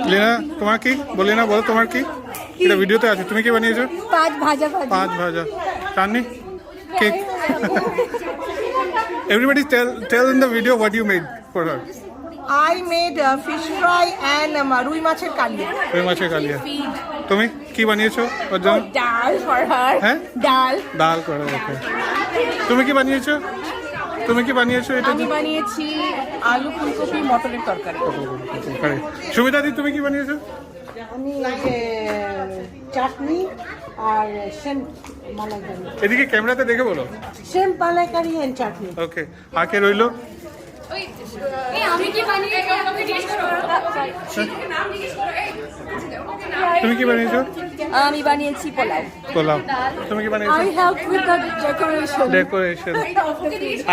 লীনা তোমার কি বলি না বলো তোমার কি এটা ভিডিওতে আছে তুমি কি বানিয়েছো পাঁচ ভাজা চাটনি cake everybody tell in the video what you made for her I made fish fry and rui মাছের কালিয়া তুমি কি বানিয়েছো ওর জন্য ডাল for her হ্যাঁ ডাল করে ওকে তুমি কি বানিয়েছো এটা আমি বানিয়েছি আলু ফুলকপি মটরের তরকারি সুমিতা দি তুমি কি বানিয়েছো আমি চাটনি আর সেম মালাইকারি এদিকে ক্যামেরাতে দেখে বলো সেম মালাইকারি এন্ড চাটনি ওকে আর কে রইলো আমি কি বানিয়েছি আমাকে জিজ্ঞেস করো নাম জিজ্ঞেস করো তুমি কি বানিয়েছো আমি বানিয়েছি পোলাও তুমি কি বানিয়েছো I helped with the decoration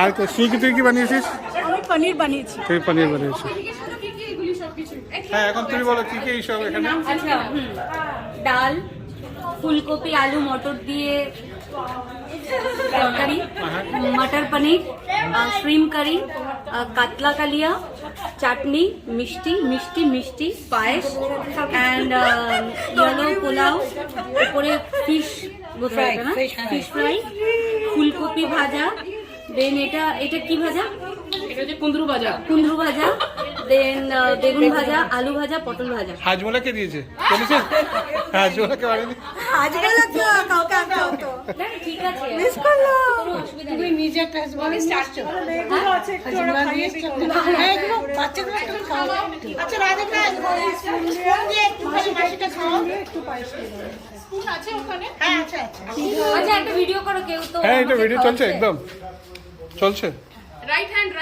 আর সুইকি তুই কি বানিয়েছিস আমি পনির বানিয়েছি তুই পনির বানিয়েছিস হ্যাঁ এখন তুমি বলো কি কি এইসব এখানে আচ্ছা ডাল ফুলকপি আলু মটর দিয়ে তরকারি মটর পনির শ্রিম কারি কাতলা কালিয়া চাটনি মিষ্টি পায়েস অ্যান্ড ইয়েলো পোলাও উপরে ফিশ ফিশ ফ্রাই ফুলকপি ভাজা দেন এটা কি ভাজা এটা হচ্ছে কুঁদরু ভাজা দেন বেগুন ভাজা আলু ভাজা পটল ভাজা হাজমোলা কে দিয়েছে বলেছে হাজমোলা কে বানিয়ে ঠিক আছে মিস করলো তুমি নিজে একটা হাজবেন্ড স্টার্ট করো এগুলো বাচ্চাগুলো একটু খাও আচ্ছা রাধিকা স্পুন দিয়ে একটু মাছিটা খাও একটু পায়েস স্পুন আছে ওখানে হ্যাঁ আচ্ছা একটা ভিডিও করো কেউ তো হ্যাঁ এটা ভিডিও চলছে একদম চলছে রাইট হ্যান্ড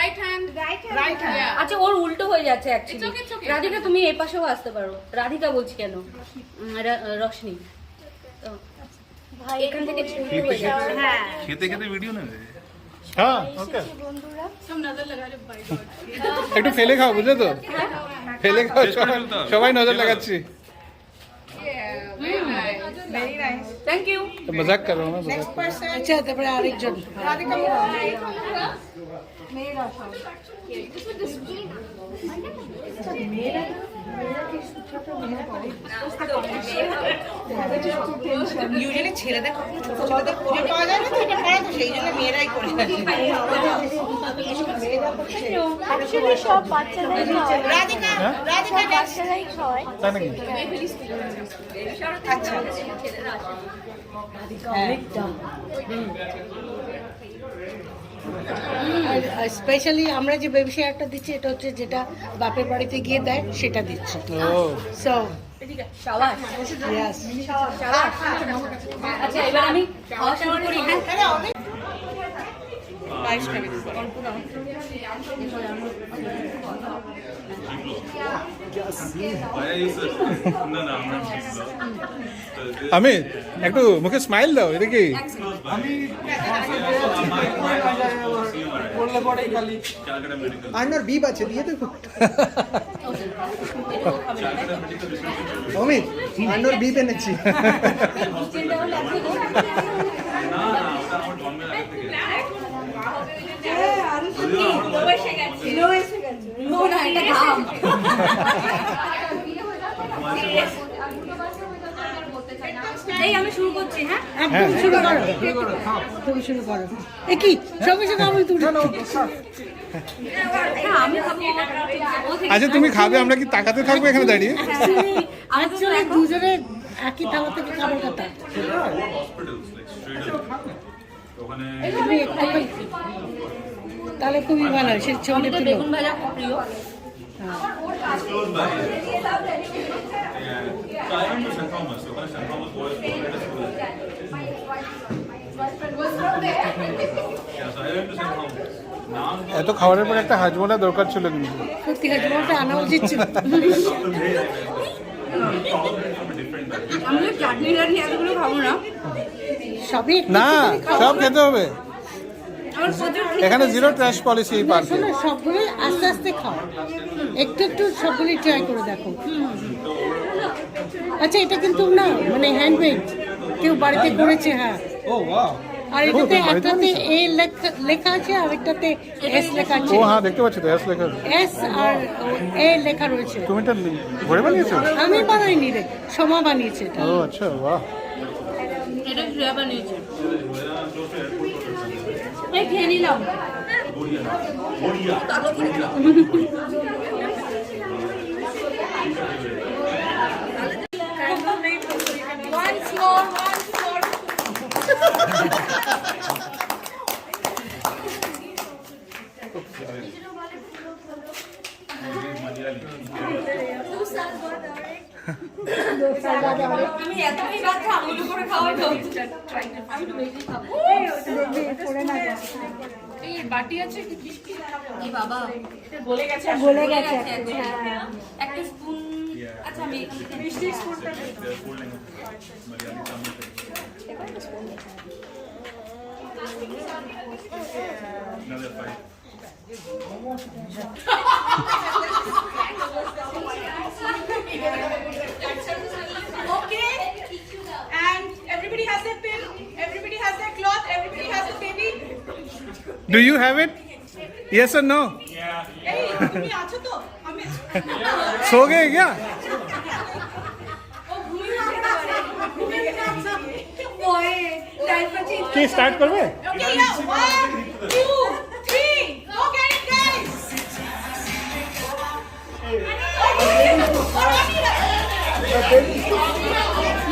আচ্ছা ওর উল্টো হয়ে যাচ্ছে অ্যাকচুয়ালি রাধিকা তুমি এই পাশেও আসতে পারো রাধিকা বলছি কেন রশনি ভাই এখান থেকে উল্টো হয়ে যাচ্ছে হ্যাঁ খেতে ভিডিও নেবে হ্যাঁ ওকে একটু ফেলে খাও বুঝলে তো ফেলে খাও সবাই নজর লাগাচ্ছি very nice থ্যাংক ইউ মজাক করো না next person আচ্ছা তারপরে আরেকজন রাধিকা ইউজুয়ালি ছেলেদের কখনো ছোট ছেলেদের পুজো পাওয়া যায় না তো এটা করা তো সেই জন্য মেয়েরাই করে অ্যাকচুয়ালি সব বাচ্চাদের রাধিকা বাচ্চারাই খাওয়ায় তাই নাকি আচ্ছা স্পেশালি আমরা যে বেবি শেয়ারটা দিচ্ছি এটা হচ্ছে যেটা বাপের বাড়িতে গিয়ে দেয় সেটা দিচ্ছি ও সো শাবাশ ইয়েস আচ্ছা এবার আমি খাওয়া শুরু করি আমি একটু মুখে স্মাইল দাও এটা কি আইনার বিপ আছে দিয়ে দেখো অমিত আইনার বিপ এনেছি এই আমি শুরু করছি হ্যাঁ একদম তুমি শুরু করো কি সঙ্গে সঙ্গে আমি তুলি আমি খাবো আচ্ছা তুমি খাবে আমরা কি তাকাতে থাকবো এখানে দাঁড়িয়ে অ্যাকচুয়ালি দুজনে একই থালা থেকে খাবার কথা তুমি একটাই তাহলে খুবই ভালো হয় সেই ছবিটা তুলো বেগুন ভাজা খুব প্রিয় এত খাবারের পর একটা হাজমোলা দরকার ছিল কিন্তু সত্যি হাজমাটা আনা উচিত ছিল আমি তো চাটনি টাটনি এতগুলো খাবো না। সবই না সব খেতে হবে, আমার প্রচুর এখানে জিরো ট্র্যাশ পলিসি এই পার্কে। শোনো, সবগুলোই আস্তে আস্তে খাও, একটু একটু সবগুলোই ট্রাই করে দেখো। আচ্ছা, এটা কিন্তু না মানে হ্যান্ডমেড, কেউ বাড়িতে করেছে। হ্যাঁ, ও ওয়াও, আর এটাতে তুমি বাড়িতে একটাতে এ লেখা আছে আর একটাতে এস লেখা আছে। ও হ্যাঁ দেখতে পাচ্ছি তো, এস লেখা আছে। এস আর এ লেখা রয়েছে। তুমি এটা ঘরে বানিয়েছো? আমি বানাইনি রে, সোমা বানিয়েছে এটা। ও আচ্ছা, বাহ। এটা শ্রেয়া বানিয়েছে। এই খেয়ে নিলাম। আমি এতটাই বাচ্চা আঙুলে করে খাওয়াই তো। আমি একটু বেশি খাবো। এই বাটি আছে কি? এই বাবা গলে গেছে একটা স্পুন। আচ্ছা আমি মিষ্টি স্পুনটা Okay, and everybody has their pin, everybody has their cloth, everybody has a baby. Do you have it? Yes or no? Hey, তুমি আছো তো? আমি सो गए क्या? কি স্টার্ট করবে? Okay, yeah. 1, 2, 3. Go get it, guys.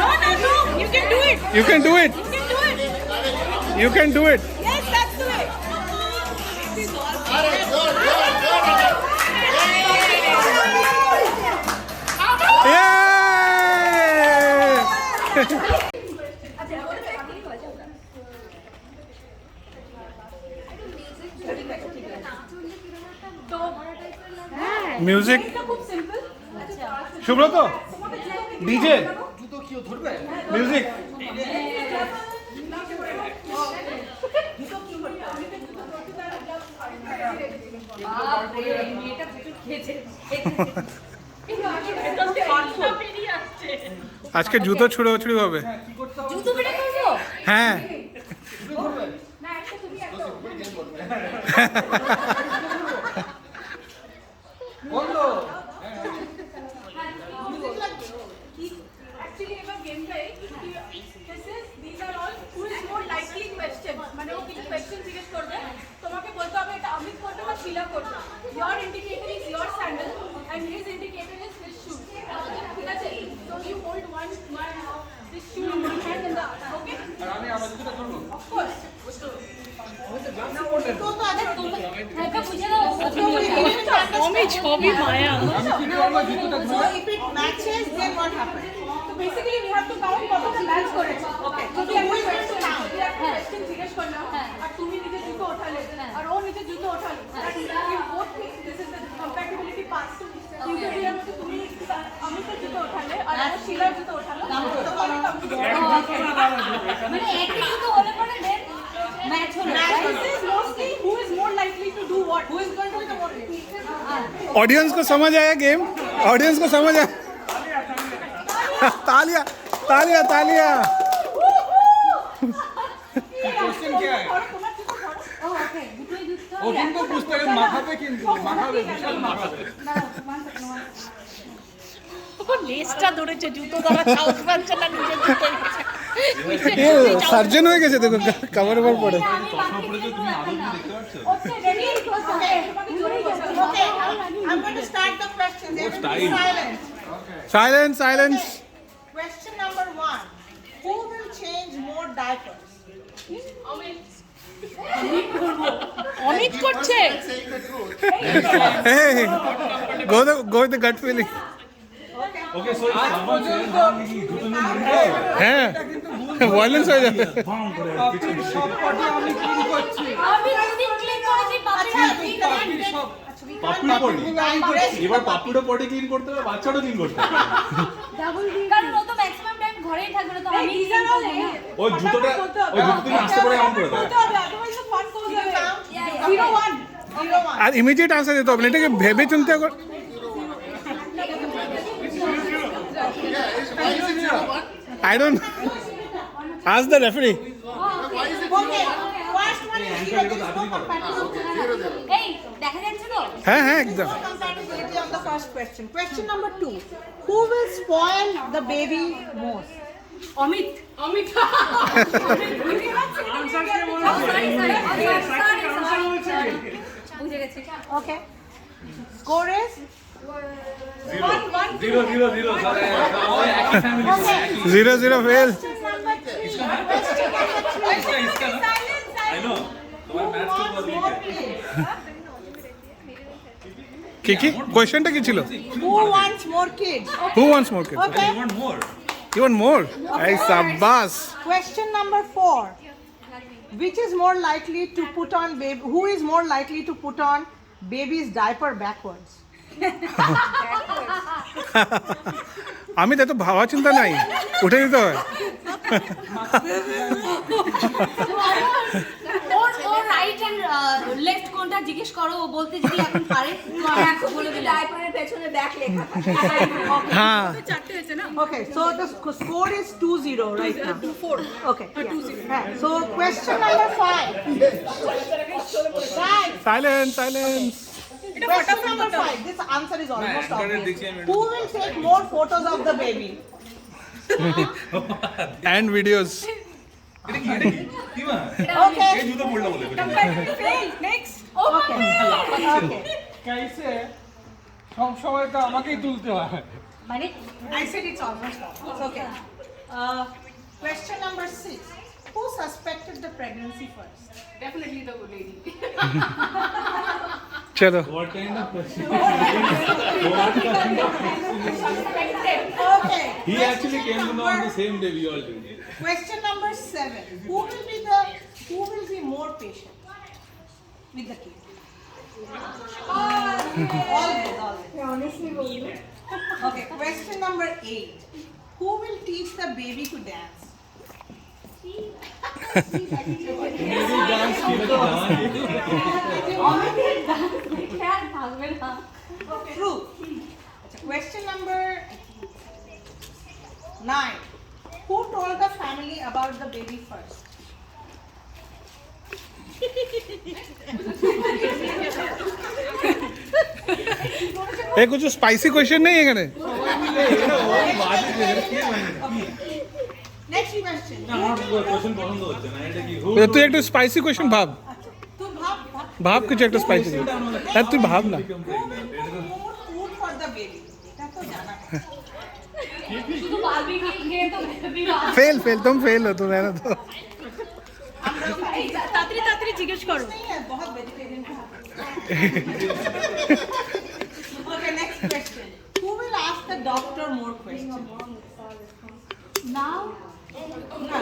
No. You can do it. You can do it. You can do it. You can do it. Yes, that's the way. Yay! Music Subrata, DJ music. আজকে জুতো ছুড়োছুড়ি হবে। জুতো বেটে করবো? হ্যাঁ বলো Actually, ever game play. These are all who is more likely questions. মানে ও কিছু question জিজ্ঞেস করবে, তোমাকে বলতে হবে এটা অমিত করবে বা শিলা করবে। Your indicator is your sandal and his indicator is his shoe. ঠিক আছে? So you hold one this shoe in one hand and the other. Okay? আর আমি আবার যেটা করব Of course. একটা বুঝে দাও। আমি ছবি মায়া। আমি কি করব জুতোটা So if it matches, then what happens? So basically we have to count কতটা match করেছে। Okay. So we have to count. We have to question জিজ্ঞেস করলাম আর তুমি নিজে জুতো ওঠালে আর ও নিজে জুতো ওঠালো। We both think this is the compatibility part. Usually আমরা তো তুমি আমি তো জুতো ওঠালে আর ও শিলার জুতো ওঠালো। তো আমি মানে একই জুতো হলে পরে দেন ম্যাচ হলো। This is mostly who is more likely to do what. Who is going to be the more likely. Audience को समझ आया गेम? ऑडियंस को समझ आया? तालियां तालियां तालियां। কোশ্চেন কি है ও কিন্তু বুঝতে হবে মাথাতে, কিন্তু মাথাতে বিশাল মাথাতে। লেজটা ধরেছে জুতো দ্বারা সাউথ পাচ্ছে না নিজে জুতো ये सर्जन হয়ে গেছে দেখো কভার উপর পড়ে। Okay, I'm going to start the questions. Everybody silent. Silence silence. Question number 1. Who will change more diapers? Amit করছে। Hey, go with the gut feeling. হ্যাঁ ভায়োলেন্স হয়ে যাবে। পাপির সব পাটি আমি ক্লিন করছি। আমি দুদিন ক্লিন করেছি পাপির সব পাপুড়ো পটি এবার পাপুড়ো পটি ক্লিন করতে হবে, বাচ্চাটাও ক্লিন করতে হবে। কারণ ও তো ম্যাক্সিমাম ঘরেই থাকবে না তো আমি These are all A. ওই জুতোটা তুমি আসতে পারে এমন করে দাও বলতে হবে, otherwise the fun goes away. 0-1. 0-1. R immediate answer দিতে হবে না, এটাকে ভেবে চিন্তে I don't ask the referee. Okay, first one is 0. There is no compatibility. এই দেখা যাচ্ছে তো হ্যাঁ হ্যাঁ একদম। No compatibility on the first question. Question number 2. Who will spoil the baby most? Amit বুঝে গেছি। Okay. Score is 1-1. 0-0-0 একই family Okay. 0-0 fail. Question number 3. I know তোমার ম্যাথস তো বহুত More উইক kids. কি কোয়েশ্চেনটা কি ছিল? Who wants more kids? Who wants more kids? Okay. Want more you want more? এই সাব্বাস। Question number 4. Which is more likely to put on baby? Who is more likely to put on baby's diaper backwards? আমি তো এত ভাবা চিন্তা নাই, উঠে দিতে হয়। ওর রাইট এন্ড লেফট কোনটা জিজ্ঞেস করো, ও বলতে যদি এখন পারে তো আমি এখন বলে দিলাম ডাইপারের পেছনে ব্যাক লেখা থাকে। হ্যাঁ Okay, so the score is 2-0 right now. 2-4. Okay. 2-0. Yeah. So question number 5. Silence silence. Question number 5. This answer is almost anchor obvious. দেখছি আমি। Who will take more photos of the baby? And videos. এটা কি কি মা Okay. এই জুতো পড়লা বলে Fail. Next. Okay. Okay. কাইসে সব সময় তো আমাকেই তুলতে হয়। মানে I said it's almost obvious. Okay. Question number 6. Who suspected the pregnancy first? Definitely the lady. চলো What kind of question? Okay. He actually came to know on the same day we all did. Question number 7. Who will be more patient with the kid? Always. Okay. Question number 8. Who will teach the baby to dance? True. Question number 9. Who told the family about the baby first? এ কিছু spicy question নেই এখানে? Next question. আমার question পছন্দ হচ্ছে না, এটা কি তুই একটু স্পাইসি কোয়েশ্চেন ভাব, Tu bhab, ভাব কিছু একটা স্পাইসি। হ্যাঁ তুই ভাব না। more food for the baby. এটা তো জানা। শুধু বারবি খেয়ে তো ফেল ফেল तुम फेल हो तुम, है ना? तो তাড়াতাড়ি জিজ্ঞেস করো। नहीं है, बहुत vegetarian है। Okay, next question. Who will ask the doctor more questions? Now No,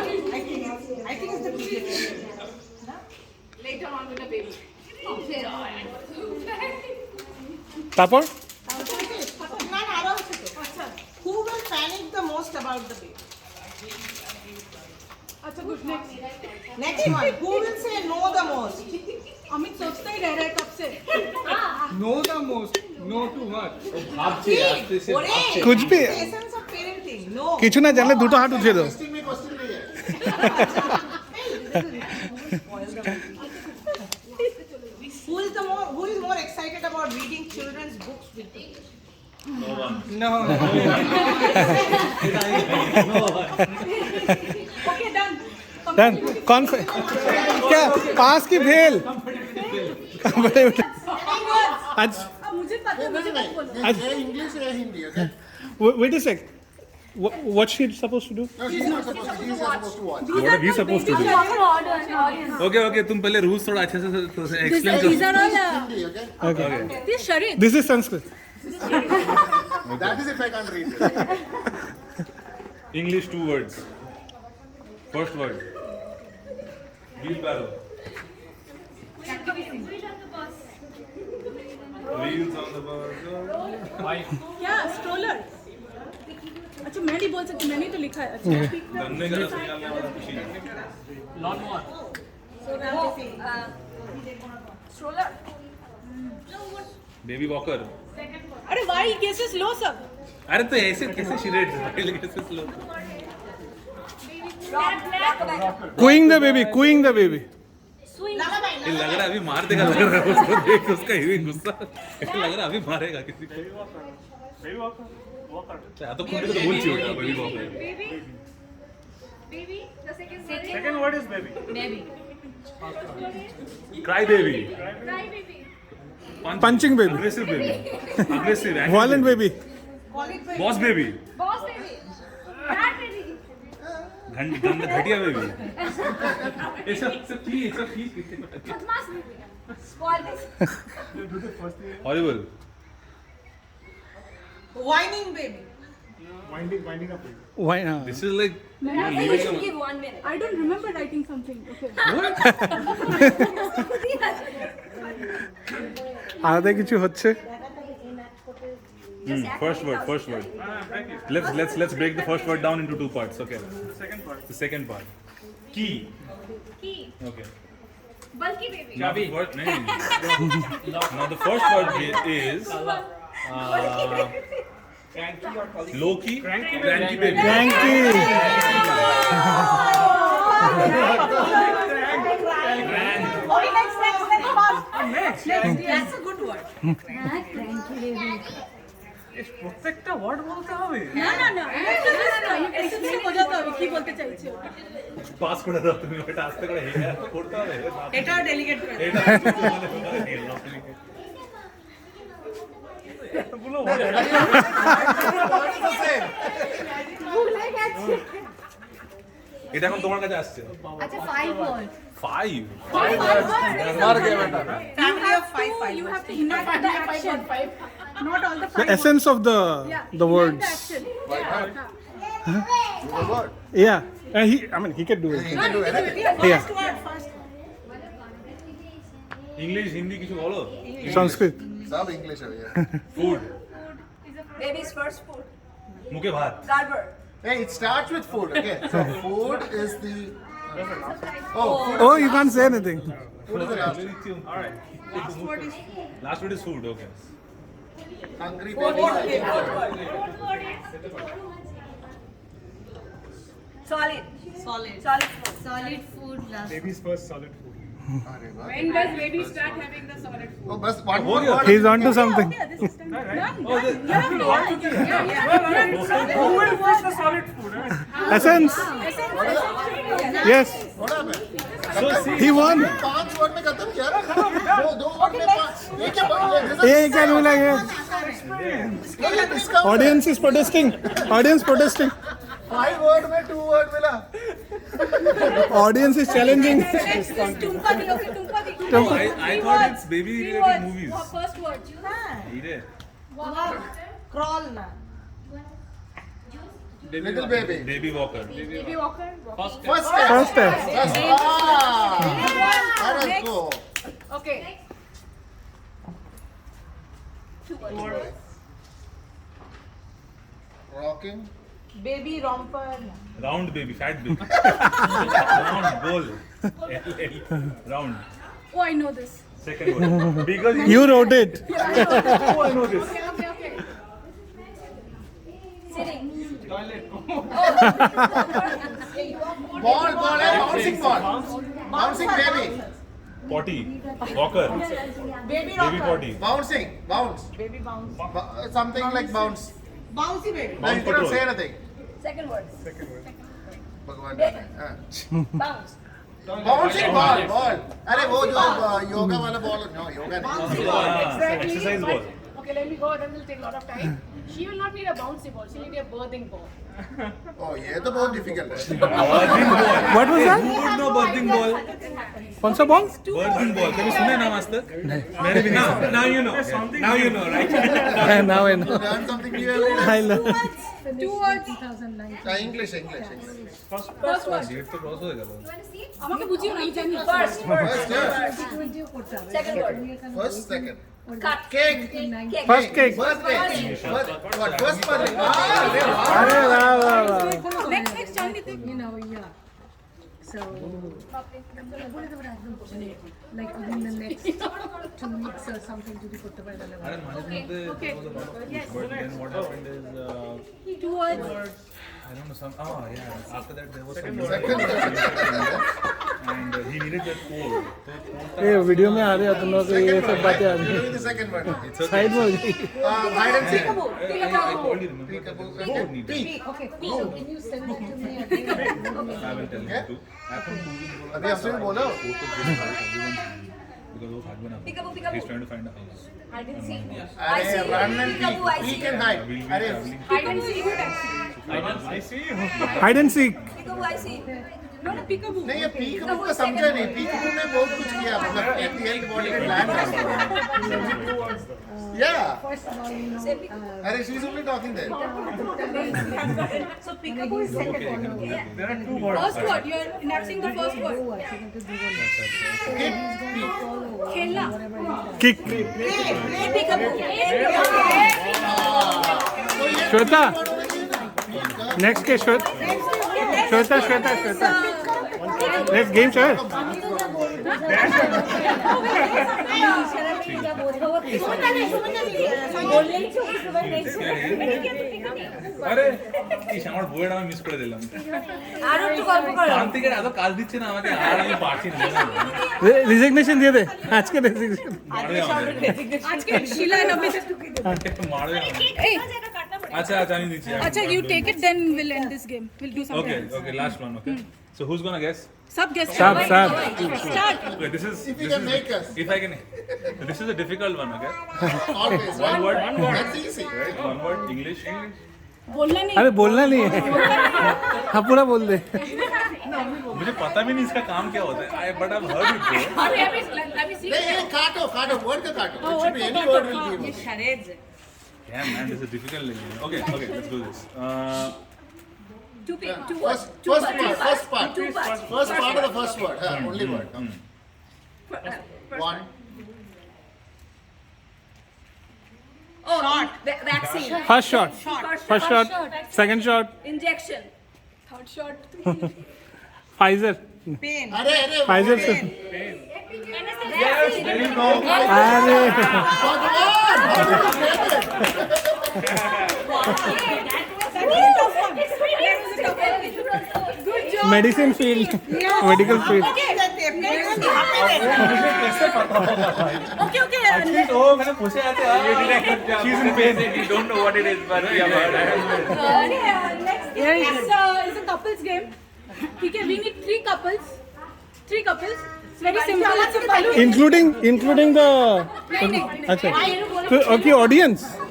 I think it's the pediatrician. Later on with the baby. তারপর না না আরো আছে তো। Who will panic the most about the baby? अच्छा good next. Next one. Who will say no the most? Amit सोचता ही रह रहा है कब से. No the most, no too much. ভাবছে আস্তে সে ওরে, ভাবছে। कुछ भी the essence of parenting. No. কিছু না জানলে দুটো হাত উঠিয়ে দাও। Who is more excited about reading children's books with the baby? No. Okay, done. Done क्या पास की फेल? आज अब मुझे पता है मुझे मत बोलो. आज English or Hindi, okay? wait a sec. What she supposed to do? No, she's not supposed to. He's not supposed to watch. What are we supposed to do? Okay, okay, तुम पहले रूल्स थोड़ा अच्छे से explain करो। Hindi, okay? Okay. This Sharin. This is Sanskrit. That is if I can't read. English 2 words. First word. Wheelbarrow. Wheels on the bus. क्या stroller. अच्छा मैं नहीं बोल सकती, मैंने तो लिखा है. अच्छा, गन्ने का रस निकालने वाला मशीन stroller. Baby walker. अरे why guesses low सब? अरे तो ऐसे कैसे शिरेट कैसे slow. Cooing the baby, cooing the baby. ये लग रहा है अभी मार देगा, लग रहा है उसको देख उसका ही गुस्सा. ऐसे लग रहा है अभी मारेगा किसी को. अच्छा तो खुद तो बोल चाहिए baby walker. Baby, the second Second word is baby. Baby. Cry baby. Punching baby. Aggressive baby. Aggressive. Violent baby. Boss baby. boss baby. Dad baby. घटिया बेबी. ये सब प्लीज. बदमाश baby. Spoil this. Horrible. Whining baby. Winding up baby. Why? This is like You should give 1 minute. I don't remember writing something. Okay. আলাদা কিছু হচ্ছে. First word. Let's break the first word down into two parts. Okay. The second part. Key. Okay. Bulky baby. Now the word, now the first word is low-key. Cranky baby. Cranky. Okay, next. That's a good word. প্রত্যেকটা word বলতে হবে. না explain বোঝাতে হবে কি বলতে চাইছো. Pass করে দাও তুমি ওটা আস্তে করে হেয়ার করতে হবে. এটাও ডেলিগেট করে এটা বলো word. এটা এখন তোমার কাছে আসছে. আচ্ছা 5 words 5. মার গয়া বেটা. Family of five. You have to enact the action. Not all the The essence of the words. action. The word. Yeah. He can do it. He can do anything. Yeah. First. English Hindi কিছু বলো. Sanskrit. सब English है भैया. Food. Baby's first food. मुके भात. Garber. Hey, it starts with food. Okay. So food is the. Oh, food. Oh, you can't say anything. Food is the last. All right. Last word is food. Okay. Hungry baby. Solid food. Baby's first solid food. अरे वाह. When does baby start having the solid food? Oh, बस one more word. He's onto something. This is done. Who will first the solid food? Essence. Yes. What happened? He won. 5 word में खत्म किया. दो word में 5. ये क्या बात है? ये क्या बोला ये? Audience is protesting. Audience protesting. 5 word में 2 word मिला. Audience is challenging. Tumpa di, okay, tumpa di. I thought it's baby related movies. First word. इरे. Crawl na. Little baby. Baby walker. Baby walker. First step. First step. That is cool. Okay. Rocking. Baby romper. Round baby, fat baby. Round bowl. Round. Oh, I know this. Second word. Because You wrote it. I know this. Okay. Ball, bouncing ball. Bouncing baby. Potty. Walker. Baby Baby rocker. potty. Bouncing. Bounce. Baby bounce. Something like bounce. Bouncy baby. No, you cannot say anything. Second word. भगवान Bounce. Bouncing ball. अरे वो जो योगा वाला ball. No, yoga नहीं. Exercise ball. Okay, let me go. That will take a lot of time. She will not need a bouncy ball. She will need a birthing ball. Oh, ये तो बहुत difficult है. Birthing ball. What was that? Who would know birthing ball? कौन सा ball? Birthing ball. कभी सुने नाम आज तक? मैंने भी नहीं. Now you know. Now you know, right? Now I know. Learn something new every day. I love. 2 words. English. First word. Date तो cross होएगा वो. আমাকে বুঝিও না, আমি জানি। First. First, yeah. Second word. First, second. Cut. Cake. First cake. Birthday. What? First birthday. अरे वाह वाह You know, yeah. So, like within the next 2 weeks or something to be put together. আরে মাঝে মধ্যে there was a lot of push, but then what happened is I don't know some yeah after that there was some and he needed that fold. ये video में आ रहे हैं तुम लोग ये सब बातें आ रही Give me the second one. It's okay. Side में हो गई Hide and seek. I told you remember fold needed. Okay, so can you send it to me again? I will tell you too. এখন अभी आपने बोला because वो भाग बना he's trying to find a house. अरे run and peek and hide. अरे hide and seek नहीं ये peekaboo का समझा नहीं. Peekaboo ने बहुत कुछ किया मतलब at the end what did land. Yeah. First of all, you know, अरे she's only talking there. so peekaboo is second one. Okay. There are two words. First word, you are enacting the first word. Khela. Kick Shweta next के Shweta next game sir আরে ইস আমার বইটা আমি miss করে দিলাম আরো একটু গল্প করো শান্তিকে এত কাজ দিচ্ছে না আমাকে আর আমি পারছি না रिजिग्नेशन दिए दे आज के रिजिग्नेशन মারবে আমাকে আজকে শিলা নবিতা মারবে আমাকে আচ্ছা আচ্ছা আমি দিচ্ছি আচ্ছা you take it then we'll end this game. We'll do something okay else. okay last one okay so who's gonna guess Sub guess. सब Start. okay this is If you can make us. if I can this is a difficult one okay Always. one word That's easy. right one word English बोलना नहीं. अरे बोलना नहीं है हाँ पूरा बोल दे मुझे पता भी नहीं इसका काम क्या होता है आई बट आई हर्ड इट नहीं काटो word का काटो. It should be any word will give us. yeah man this is difficult okay let's do this First part of the first word. Only word. One. vaccine first shot second shot injection Pfizer अरे Pfizer से there you go. अरे medicine field medical field Actually, oh, मैंने पूछे आते हैं she's in pain you don't know what it is but we have heard It's a couples game. Okay, we need three couples. It's very simple. Including the अच्छा okay audience